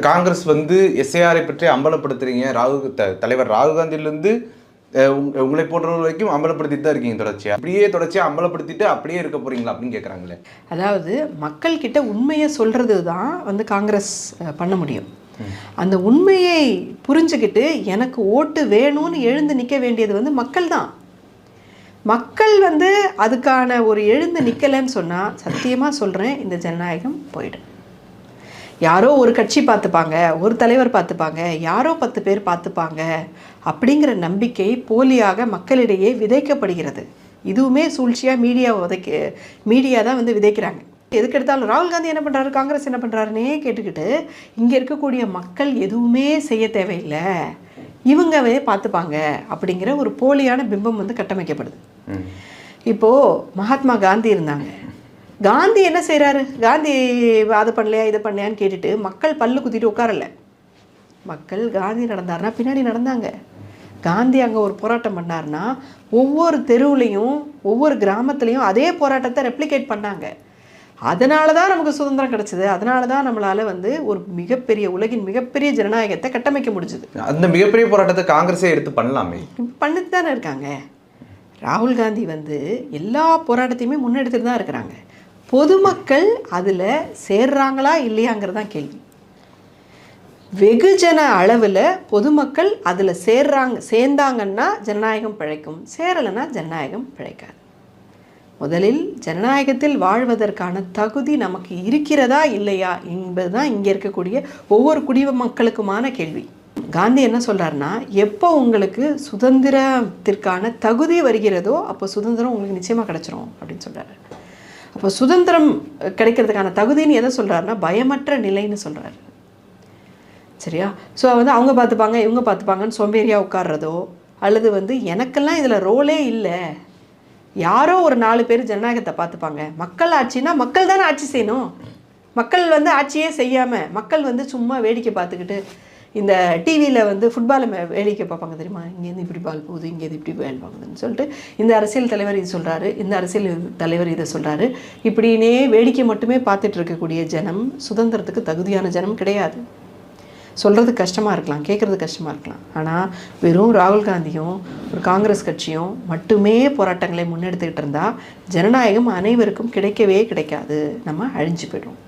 காங்கிரஸ் வந்து எஸ்ஐஆரை பற்றி அம்பலப்படுத்துறீங்க. தலைவர் ராகுல் காந்தியிலிருந்து உங்களை போன்றவர்கள் வரைக்கும் அம்பலப்படுத்திட்டு தான் இருக்கீங்க தொடர்ச்சியாக. அப்படியே தொடர்ச்சியாக அம்பலப்படுத்திட்டு அப்படியே இருக்க போறீங்களா அப்படின்னு கேட்குறாங்களே. அதாவது மக்கள் கிட்ட உண்மையை சொல்றது தான் வந்து காங்கிரஸ் பண்ண முடியும். அந்த உண்மையை புரிஞ்சுக்கிட்டு எனக்கு ஓட்டு வேணும்னு எழுந்து நிற்க வேண்டியது வந்து மக்கள் தான். மக்கள் வந்து அதுக்கான ஒரு எழுந்து நிற்கலைன்னு சொன்னால் சத்தியமாக சொல்கிறேன், இந்த ஜனநாயகம் போயிடும். யாரோ ஒரு கட்சி பார்த்துப்பாங்க, ஒரு தலைவர் பார்த்துப்பாங்க, யாரோ 10 பேர் பார்த்துப்பாங்க அப்படிங்கிற நம்பிக்கை போலியாக மக்களிடையே விதைக்கப்படுகிறது. இதுவுமே சூழ்ச்சியாக மீடியா தான் வந்து விதைக்கிறாங்க. எதுக்கு எடுத்தாலும் ராகுல் காந்தி என்ன பண்ணுறாரு, காங்கிரஸ் என்ன பண்ணுறாருன்னே கேட்டுக்கிட்டு இங்கே இருக்கக்கூடிய மக்கள் எதுவுமே செய்ய தேவையில்லை, இவங்கவே பார்த்துப்பாங்க அப்படிங்கிற ஒரு போலியான பிம்பம் வந்து கட்டமைக்கப்படுது. இப்போது மகாத்மா காந்தி இருந்தாங்க. காந்தி என்ன செய்கிறாரு, காந்தி அதை பண்ணலையா இதை பண்ணலையான்னு கேட்டுட்டு மக்கள் பல்லு குத்திட்டு உட்காரல. மக்கள் காந்தி நடந்தாருன்னா பின்னாடி நடந்தாங்க. காந்தி அங்கே ஒரு போராட்டம் பண்ணார்னா ஒவ்வொரு தெருவுலையும் ஒவ்வொரு கிராமத்துலேயும் அதே போராட்டத்தை ரெப்ளிகேட் பண்ணாங்க. அதனால தான் நமக்கு சுதந்திரம் கிடச்சிது. அதனால தான் நம்மளால் வந்து ஒரு மிகப்பெரிய உலகின் மிகப்பெரிய ஜனநாயகத்தை கட்டமைக்க முடிஞ்சுது. அந்த மிகப்பெரிய போராட்டத்தை காங்கிரஸே எடுத்து பண்ணலாமே, பண்ணிட்டு தானே இருக்காங்க. ராகுல் காந்தி வந்து எல்லா போராட்டத்தையுமே முன்னெடுத்துட்டு தான் இருக்கிறாங்க. பொதுமக்கள் அதில் சேர்றாங்களா இல்லையாங்கிறது தான் கேள்வி. வெகுஜன அளவில் பொதுமக்கள் அதில் சேர்ந்தாங்கன்னா ஜனநாயகம் பிழைக்கும், சேரலைன்னா ஜனநாயகம் பிழைக்காது. முதலில் ஜனநாயகத்தில் வாழ்வதற்கான தகுதி நமக்கு இருக்கிறதா இல்லையா என்பது தான் இங்கே இருக்கக்கூடிய ஒவ்வொரு குடிமக்களுக்குமான கேள்வி. காந்தி என்ன சொல்கிறாருன்னா, எப்போ உங்களுக்கு சுதந்திரத்திற்கான தகுதி வருகிறதோ அப்போ சுதந்திரம் உங்களுக்கு நிச்சயமாக கிடச்சிரும் அப்படின்னு சொல்கிறாரு. அப்போ சுதந்திரம் கிடைக்கிறதுக்கான தகுதின்னு எதை சொல்கிறாருன்னா பயமற்ற நிலைன்னு சொல்கிறாரு. சரியா? ஸோ வந்து அவங்க பார்த்துப்பாங்க இவங்க பார்த்துப்பாங்கன்னு சோம்பேறியாக உட்கார்றதோ, அல்லது வந்து எனக்கெல்லாம் இதில் ரோலே இல்லை, யாரோ ஒரு 4 பேர் ஜனநாயகத்தை பார்த்துப்பாங்க, மக்கள் ஆட்சினா மக்கள் தானே ஆட்சி செய்யணும், மக்கள் வந்து ஆட்சியே செய்யாமல் மக்கள் வந்து சும்மா வேடிக்கை பார்த்துக்கிட்டு இந்த டிவியில் வந்து ஃபுட்பாலை வேடிக்கை பார்ப்பாங்க தெரியுமா, இங்கேருந்து இப்படி பால் போகுது, இங்கேருந்து இப்படி பால் போகுதுன்னு சொல்லிட்டு இந்த அரசியல் தலைவர் இது சொல்கிறாரு, இந்த அரசியல் தலைவர் இதை சொல்கிறாரு, இப்படின்னே வேடிக்கை மட்டுமே பார்த்துட்டு இருக்கக்கூடிய ஜனம் சுதந்திரத்துக்கு தகுதியான ஜனம் கிடையாது. சொல்கிறது கஷ்டமாக இருக்கலாம், கேட்குறது கஷ்டமாக இருக்கலாம். ஆனால் வெறும் ராகுல் காந்தியும் ஒரு காங்கிரஸ் கட்சியும் மட்டுமே போராட்டங்களை முன்னெடுத்துக்கிட்டு இருந்தால் ஜனநாயகம் அனைவருக்கும் கிடைக்கவே கிடைக்காது, நம்ம அழிஞ்சு போய்டும்.